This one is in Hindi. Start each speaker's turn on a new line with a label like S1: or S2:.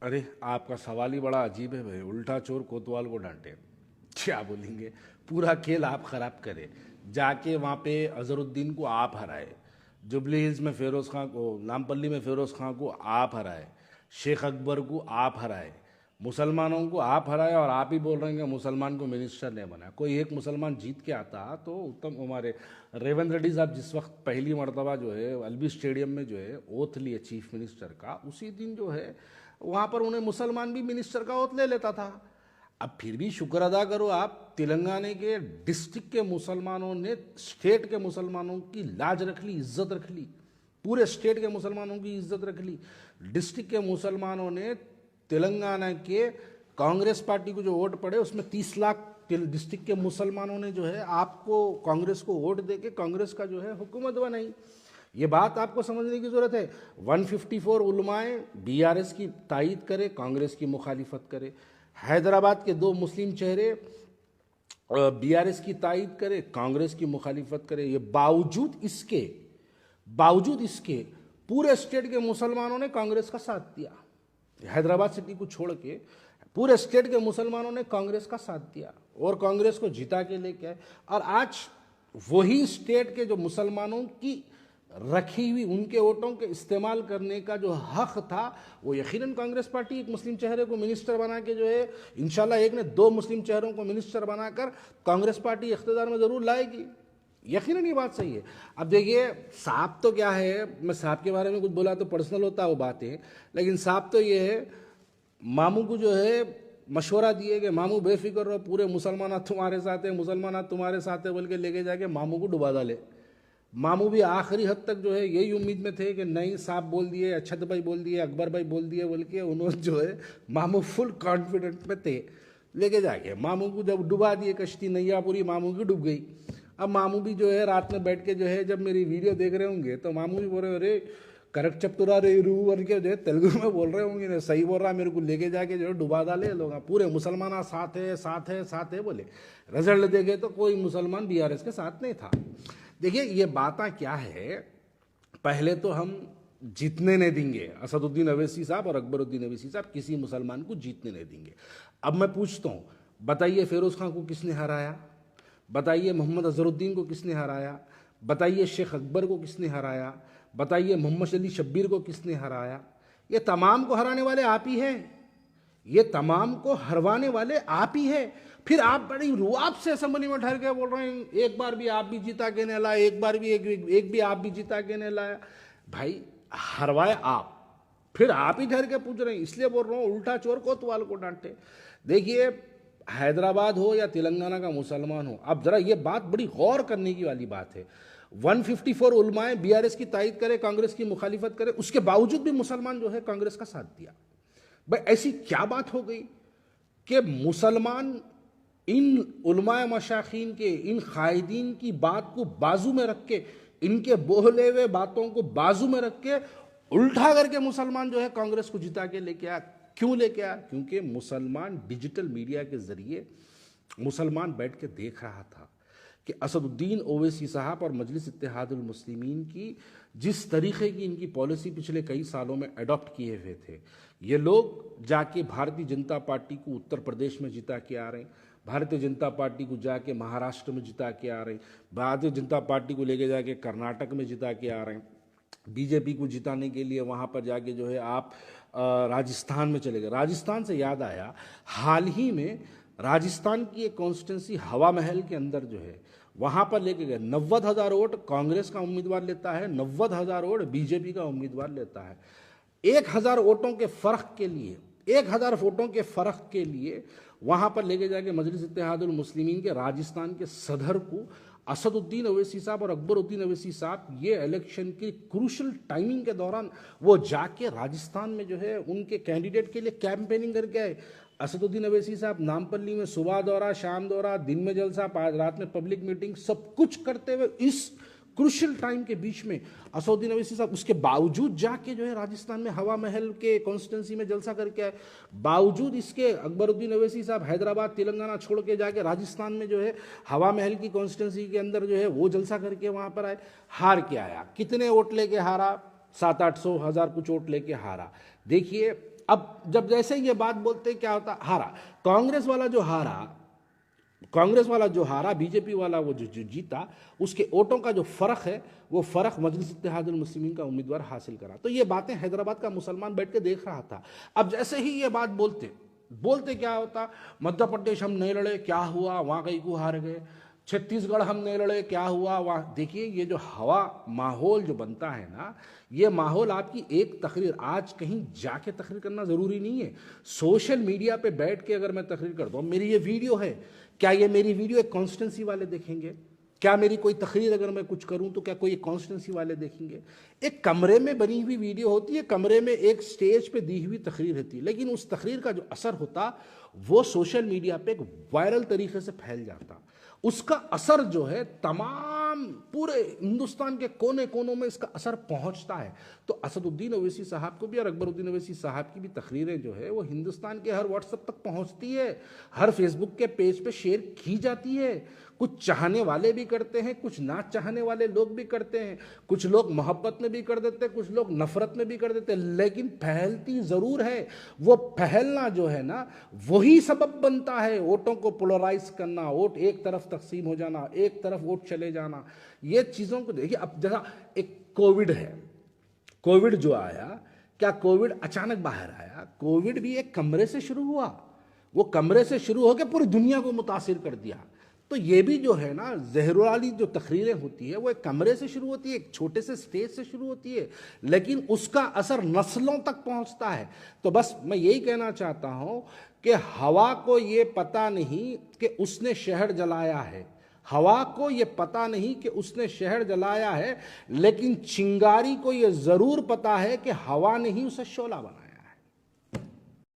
S1: अरे आपका सवाल ही बड़ा अजीब है भाई। उल्टा चोर कोतवाल को डांटे, क्या बोलेंगे? पूरा खेल आप खराब करे। जाके वहाँ पे अजहरुद्दीन को आप हराए, जुबली हिल्स में फिरोज खां को, नामपल्ली में फिरोज खां को आप हराए, शेख अकबर को आप हराए, मुसलमानों को आप हराए, और आप ही बोल रहे हैं कि मुसलमान को मिनिस्टर नहीं बनाया। कोई एक मुसलमान जीत के आता तो उत्तम, हमारे रेवंत रेड्डी साहब जिस वक्त पहली मरतबा जो है अलबी स्टेडियम में जो है ओथ लिए चीफ मिनिस्टर का, उसी दिन जो है वहाँ पर उन्हें मुसलमान भी मिनिस्टर का ओथ ले लेता था। अब फिर भी शुक्र अदा करो, आप तेलंगाना के डिस्ट्रिक्ट के मुसलमानों ने स्टेट के मुसलमानों की लाज रख ली, इज्जत रख ली, पूरे स्टेट के मुसलमानों की इज्जत रख ली। डिस्ट्रिक्ट के मुसलमानों ने तेलंगाना के कांग्रेस पार्टी को जो वोट पड़े उसमें 30 लाख डिस्ट्रिक्ट के मुसलमानों ने जो है आपको कांग्रेस को वोट देके कांग्रेस का जो है हुकूमत बनाई। ये बात आपको समझने की जरूरत है। 154 उलमाए बीआरएस की तायीद करे, कांग्रेस की मुखालिफत करे। हैदराबाद के 2 मुस्लिम चेहरे बीआरएस की तायीद करे, कांग्रेस की मुखालिफत करे। ये बावजूद इसके पूरे स्टेट के मुसलमानों ने कांग्रेस का साथ दिया। हैदराबाद सिटी को छोड़ के पूरे स्टेट के मुसलमानों ने कांग्रेस का साथ दिया और कांग्रेस को जिता के लेके आए। और आज वही स्टेट के जो मुसलमानों की रखी हुई उनके वोटों के इस्तेमाल करने का जो हक था, वो यकीनन कांग्रेस पार्टी एक मुस्लिम चेहरे को मिनिस्टर बना के जो है, इंशाल्लाह एक ने 2 मुस्लिम चेहरों को मिनिस्टर बनाकर कांग्रेस पार्टी इख्तियार में ज़रूर लाएगी। यकीनन ये बात सही है। अब देखिए, साहब तो क्या है, मैं साहब के बारे में कुछ बोला तो पर्सनल होता है वो बातें, लेकिन साहब तो ये है, मामू को जो है मशवरा दिए कि मामू बेफिक्र रहो, पूरे मुसलमान तुम्हारे साथ है, मुसलमान तुम्हारे साथ है बोल के लेके जाके मामू को डुबा डाले। मामू भी आखिरी हद तक जो है यही उम्मीद में थे कि नहीं, साहब बोल दिए, अक्षत भाई बोल दिए, अकबर भाई बोल दिए बोल के उन्होंने जो है, मामू फुल कॉन्फिडेंट में थे, लेके जाके मामू को जब डुबा दिए, कश्ती नैया पूरी मामू की डूब गई। अब मामू भी जो है रात में बैठ के जो है, जब मेरी वीडियो देख रहे होंगे तो मामू भी बोल रहे, अरे करेक्ट चप्तुरा रे रू करके जो है तेलुगु में बोल रहे होंगे, नहीं सही बोल रहा, मेरे को लेके जाके जो है डुबा डाले लोग, पूरे मुसलमान साथ है साथ है साथ है बोले। रिजल्ट देखे तो कोई मुसलमान बीआरएस के साथ नहीं था। देखिए ये बातें क्या है, पहले तो हम जीतने नहीं देंगे असदुद्दीन अवैसी साहब और अकबरुद्दीन अवैसी साहब, किसी मुसलमान को जीतने नहीं देंगे। अब मैं पूछता हूँ, बताइए फिरोज खां को किसने हराया? बताइए मोहम्मद अजहरुद्दीन को किसने हराया? बताइए शेख अकबर को किसने हराया? बताइए मोहम्मद अली शब्बीर को किसने हराया? ये तमाम को हराने वाले आप ही हैं, ये तमाम को हरवाने वाले आप ही हैं। फिर आप बड़ी रुआब से असेंबली में ठहर के बोल रहे हैं एक बार भी आप भी जीता के नहीं लाए, एक बार भी एक भी आप भी जीता के नहीं लाया। भाई हरवाए आप, फिर आप ही ठहर के पूछ रहे हैं। इसलिए बोल रहा हूँ, उल्टा चोर कोतवाल को डांटे। देखिए, हैदराबाद हो या तेलंगाना का मुसलमान हो, अब जरा ये बात बड़ी गौर करने की वाली बात है। 154 उलमाए बीआरएस की तायीद करे, कांग्रेस की मुखालिफत करे, उसके बावजूद भी मुसलमान जो है कांग्रेस का साथ दिया। भाई ऐसी क्या बात हो गई कि मुसलमान इन उलमाए मशाखीन के, इन कायदीन की बात को बाजू में रख के, इनके बोले हुए बातों को बाजू में रख के उल्टा करके मुसलमान जो है कांग्रेस को जिता के लेके आया। क्यों लेके आया? क्योंकि मुसलमान डिजिटल मीडिया के जरिए मुसलमान बैठ के देख रहा था कि असदुद्दीन ओवैसी साहब और मजलिस इत्तेहादुल मुस्लिमीन की जिस तरीके की इनकी पॉलिसी पिछले कई सालों में अडॉप्ट किए हुए थे, ये लोग जाके भारतीय जनता पार्टी को उत्तर प्रदेश में जिता के आ रहे हैं, भारतीय जनता पार्टी को जाके महाराष्ट्र में जिता के आ रहे हैं, भारतीय जनता पार्टी को लेके जाके कर्नाटक में जिता के आ रहे हैं, बीजेपी को जिताने के लिए वहाँ पर जाके जो है आप राजस्थान में चले गए। राजस्थान से याद आया, हाल ही में राजस्थान की एक कॉन्स्टिट्यूंसी हवा महल के अंदर जो है वहाँ पर लेके गए। 90,000 वोट कांग्रेस का उम्मीदवार लेता है, 90,000 वोट बीजेपी का उम्मीदवार लेता है। 1,000 वोटों के फ़र्क के लिए, 1,000 वोटों के फ़र्क के लिए वहाँ पर लेके जाके मजलिस इत्तेहादुल मुस्लिमीन के राजस्थान के सदर को असदुद्दीन अवैसी साहब और अकबरुद्दीन अवैसी साहब ये इलेक्शन की क्रूशल टाइमिंग के दौरान वो जाके राजस्थान में जो है उनके कैंडिडेट के लिए कैंपेनिंग करके आए। असदुद्दीन अवैसी साहब नामपल्ली में सुबह दौरा, शाम दौरा, दिन में जलसा, रात में पब्लिक मीटिंग, सब कुछ करते हुए इस क्रूशल टाइम के बीच में असदुद्दीन अवैसी साहब उसके बावजूद जाके जो है राजस्थान में हवा महल के कॉन्स्टिट्यूंसी में जलसा करके आए। बावजूद इसके अकबरुद्दीन अवैसी साहब हैदराबाद तेलंगाना छोड़ के जाके राजस्थान में जो है हवा महल की कॉन्स्टिट्यूंसी के अंदर जो है वो जलसा करके वहाँ पर आए। हार के आया, कितने वोट लेके हारा? 700-800 हज़ार कुछ वोट लेके हारा। देखिए, अब जब जैसे ये बात बोलते क्या होता, हारा कांग्रेस वाला जो हारा, बीजेपी वाला वो जो जीता, उसके वोटों का जो फ़र्क है वो फ़र्क मजलिस इत्तेहादुल मुस्लिमीन का उम्मीदवार हासिल करा। तो ये बातें हैदराबाद का मुसलमान बैठ के देख रहा था। अब जैसे ही ये बात बोलते क्या होता, मध्य प्रदेश हम नहीं लड़े, क्या हुआ, वहाँ कहीं को हार गए, छत्तीसगढ़ हम नहीं लड़े, क्या हुआ वहाँ। देखिए ये जो माहौल जो बनता है ना, ये माहौल आपकी एक तकरीर, आज कहीं जाके तकरीर करना ज़रूरी नहीं है, सोशल मीडिया पे बैठ के अगर मैं तकरीर कर दूँ, मेरी ये वीडियो है, क्या ये मेरी वीडियो एक कॉन्स्टिट्यूंसी वाले देखेंगे? क्या मेरी कोई तकरीर अगर मैं कुछ करूं तो क्या कोई कॉन्स्टिट्यूंसी वाले देखेंगे? एक कमरे में बनी हुई वीडियो होती है, कमरे में एक स्टेज पे दी हुई तकरीर होती है, लेकिन उस तकरीर का जो असर होता वो सोशल मीडिया पे एक वायरल तरीके से फैल जाता। उसका असर जो है तमाम पूरे हिंदुस्तान के कोने कोनों में इसका असर पहुंचता है। तो असदुद्दीन ओवैसी साहब को भी और अकबरुद्दीन ओवैसी साहब की भी तकरीरें जो है वो हिंदुस्तान के हर व्हाट्सएप तक पहुंचती है, हर फेसबुक के पेज पे शेयर की जाती है। कुछ चाहने वाले भी करते हैं, कुछ ना चाहने वाले लोग भी करते हैं, कुछ लोग मोहब्बत में भी कर देते हैं, कुछ लोग नफरत में भी कर देते हैं, लेकिन फैलती ज़रूर है। वो फैलना जो है ना वही सबब बनता है वोटों को पोलराइज करना, वोट एक तरफ तकसीम हो जाना, एक तरफ वोट चले जाना। ये चीज़ों को देखिए, अब जैसा एक कोविड है, कोविड जो आया, क्या कोविड अचानक बाहर आया? कोविड भी एक कमरे से शुरू हुआ, वो कमरे से शुरू होकर पूरी दुनिया को मुतासिर कर दिया। तो ये भी जो है ना, जहर वाली जो तकरीरें होती है वो एक कमरे से शुरू होती है, एक छोटे से स्टेज से शुरू होती है, लेकिन उसका असर नस्लों तक पहुंचता है। तो बस मैं यही कहना चाहता हूं कि हवा को ये पता नहीं कि उसने शहर जलाया है, हवा को ये पता नहीं कि उसने शहर जलाया है, लेकिन चिंगारी को ये ज़रूर पता है कि हवा ने ही उसे शोला बनाया।